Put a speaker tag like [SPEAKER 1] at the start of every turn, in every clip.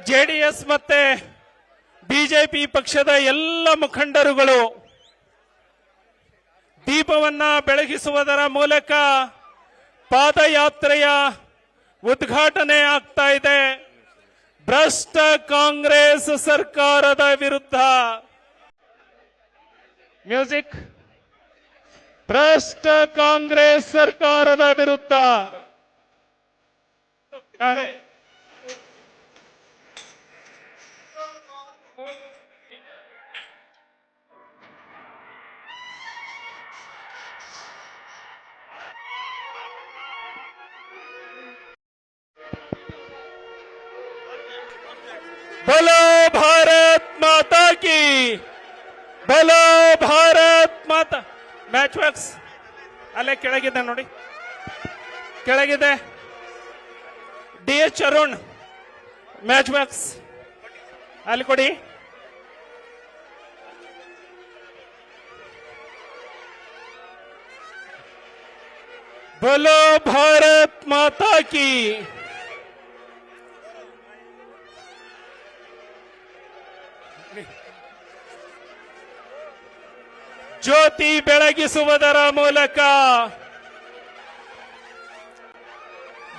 [SPEAKER 1] JDS ಮತ್ತೆ BJP ಪಕ್ಷದ ಎಲ್ಲ ಮುಖಂಡರುಗಳು ದೀಪವನ್ನ ಬೆಳಗಿಸುವುದರ ಮೂಲಕ ಪಾದಯಾತ್ರೆಯ ಉದ್ಘಾಟನೆ ಆಗ್ತಾ ಇದೆ. ಭ್ರಷ್ಟ ಕಾಂಗ್ರೆಸ್ ಸರ್ಕಾರದ ವಿರುದ್ಧ ಮ್ಯೂಸಿಕ್. ಭ್ರಷ್ಟ ಕಾಂಗ್ರೆಸ್ ಸರ್ಕಾರದ ವಿರುದ್ಧ बोलो भारत माता की, बोलो भारत माता. ಮ್ಯಾಚ್ ವರ್ಕ್ಸ್ ಅಲ್ಲೇ ಕೆಳಗಿದೆ ನೋಡಿ, ಕೆಳಗಿದೆ. DH ಅರುಣ್ ಮ್ಯಾಚ್ ವರ್ಕ್ಸ್ ಅಲ್ಲಿ ಕೊಡಿ. बोलो भारत माता की. ಜ್ಯೋತಿ ಬೆಳಗಿಸುವುದರ ಮೂಲಕ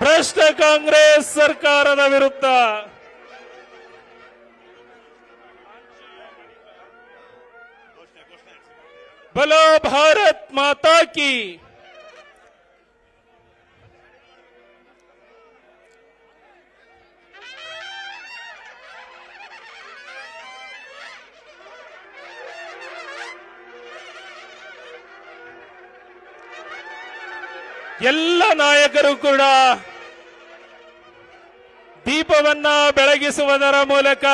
[SPEAKER 1] ಭ್ರಷ್ಟ ಕಾಂಗ್ರೆಸ್ ಸರ್ಕಾರದ ವಿರುದ್ಧ बोलो भारत माता की. ಎಲ್ಲ ನಾಯಕರು ಕೂಡ ದೀಪವನ್ನ ಬೆಳಗಿಸುವುದರ ಮೂಲಕ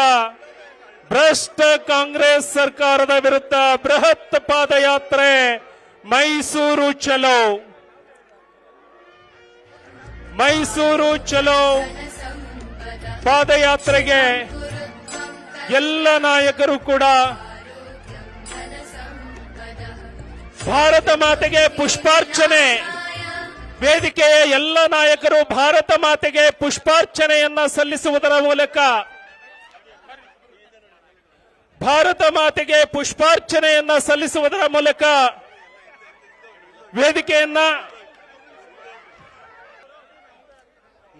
[SPEAKER 1] ಭ್ರಷ್ಟ ಕಾಂಗ್ರೆಸ್ ಸರ್ಕಾರದ ವಿರುದ್ಧ ಬೃಹತ್ ಪಾದಯಾತ್ರೆ ಮೈಸೂರು ಚಲೋ, ಮೈಸೂರು ಚಲೋ ಪಾದಯಾತ್ರೆಗೆ ಎಲ್ಲ ನಾಯಕರು ಕೂಡ ಭಾರತ ಮಾತೆಗೆ ಪುಷ್ಪಾರ್ಚನೆ, ವೇದಿಕೆಯ ಎಲ್ಲ ನಾಯಕರು ಭಾರತ ಮಾತೆಗೆ ಪುಷ್ಪಾರ್ಚನೆಯನ್ನ ಸಲ್ಲಿಸುವುದರ ಮೂಲಕ ಭಾರತ ಮಾತೆಗೆ ಪುಷ್ಪಾರ್ಚನೆಯನ್ನ ಸಲ್ಲಿಸುವುದರ ಮೂಲಕ ವೇದಿಕೆಯನ್ನ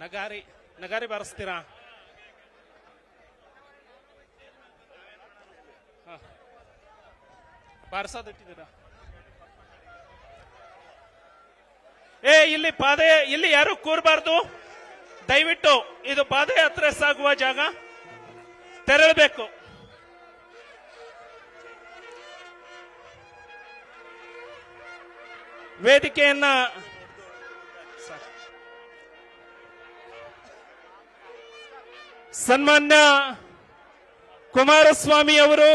[SPEAKER 1] ನಗಾರಿ ಬಾರಿಸ್ತೀರಾ? ಬಾರಿಸೋದಿಟ್ಟಿದ್ದೀರಾ? ಇಲ್ಲಿ ಯಾರು ಕೂರಬಾರ್ದು ದಯವಿಟ್ಟು. ಇದು ಪಾದಯಾತ್ರೆ ಸಾಗುವ ಜಾಗ, ತೆರಳಬೇಕು. ವೇದಿಕೆಯನ್ನ ಸನ್ಮಾನ್ಯ ಕುಮಾರಸ್ವಾಮಿ ಅವರು,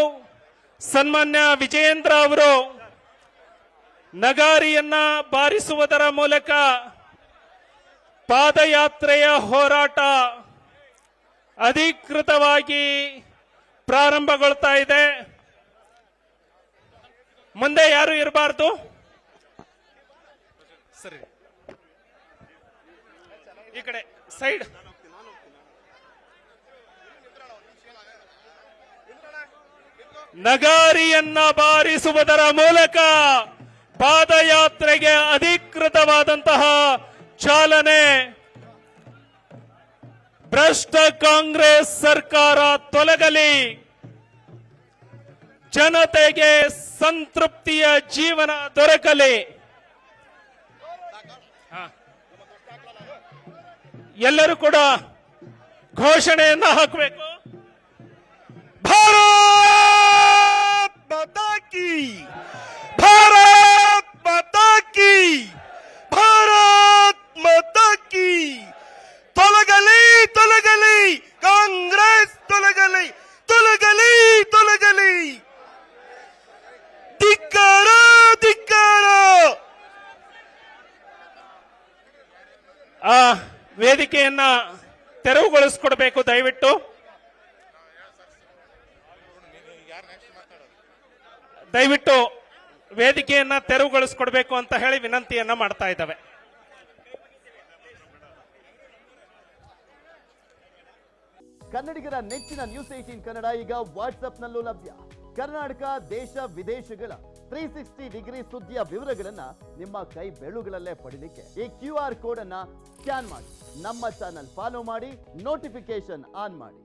[SPEAKER 1] ಸನ್ಮಾನ್ಯ ವಿಜಯೇಂದ್ರ ಅವರು ನಗಾರಿಯನ್ನ ಬಾರಿಸುವುದರ ಮೂಲಕ ಪಾದಯಾತ್ರೆಯ ಹೋರಾಟ ಅಧಿಕೃತವಾಗಿ ಪ್ರಾರಂಭಗೊಳ್ತಾ ಇದೆ. ಮುಂದೆ ಯಾರು ಇರಬಾರ್ದು. ಸರಿ, ಈ ಕಡೆ ಸೈಡ್. ನಗಾರಿಯನ್ನ ಬಾರಿಸುವುದರ ಮೂಲಕ ಪಾದಯಾತ್ರೆಗೆ ಅಧಿಕೃತವಾದಂತಹ ಚಾಲನೆ. ಭ್ರಷ್ಟ ಕಾಂಗ್ರೆಸ್ ಸರ್ಕಾರ ತೊಲಗಲಿ, ಜನತೆಗೆ ಸಂತೃಪ್ತಿಯ ಜೀವನ ದೊರಕಲಿ. ಎಲ್ಲರೂ ಕೂಡ ಘೋಷಣೆಯನ್ನ ಹಾಕಬೇಕು. ಭಾರತ್ ಮಾತಾ ಕೀ, ಭಾರತ್ ಮಾತಾ ಕೀ, ಭಾರತ್ ಮಾತಾ ಕೀ. ತೊಲಗಲಿ, ತೊಲಗಲಿ ಕಾಂಗ್ರೆಸ್, ತೊಲಗಲಿ, ತೊಲಗಲಿ, ತೊಲಗಲಿ. ಧಿಕ್ಕಾರ, ಧಿಕ್ಕಾರ. ವೇದಿಕೆಯನ್ನ ತೆರವುಗೊಳಿಸಿಕೊಡ್ಬೇಕು ದಯವಿಟ್ಟು. ದಯವಿಟ್ಟು ವೇದಿಕೆಯನ್ನ ತೆರವುಗೊಳಿಸಿಕೊಡ್ಬೇಕು ಅಂತ ಹೇಳಿ ವಿನಂತಿಯನ್ನ ಮಾಡ್ತಾ ಇದ್ದಾವೆ.
[SPEAKER 2] ಕನ್ನಡಿಗರ ನೆಚ್ಚಿನ ನ್ಯೂಸ್ 18 ಕನ್ನಡ ಈಗ ವಾಟ್ಸ್ಆಪ್ನಲ್ಲೂ ಲಭ್ಯ. ಕರ್ನಾಟಕ, ದೇಶ ವಿದೇಶಗಳ 360 ಡಿಗ್ರಿ ಸುದ್ದಿಯ ವಿವರಗಳನ್ನ ನಿಮ್ಮ ಕೈ ಬೆರಳುಗಳಲ್ಲೇ ಪಡಿಲಿಕ್ಕೆ ಈ QR ಕೋಡ್ ಅನ್ನ ಸ್ಕ್ಯಾನ್ ಮಾಡಿ, ನಮ್ಮ ಚಾನಲ್ ಫಾಲೋ ಮಾಡಿ, ನೋಟಿಫಿಕೇಶನ್ ಆನ್ ಮಾಡಿ.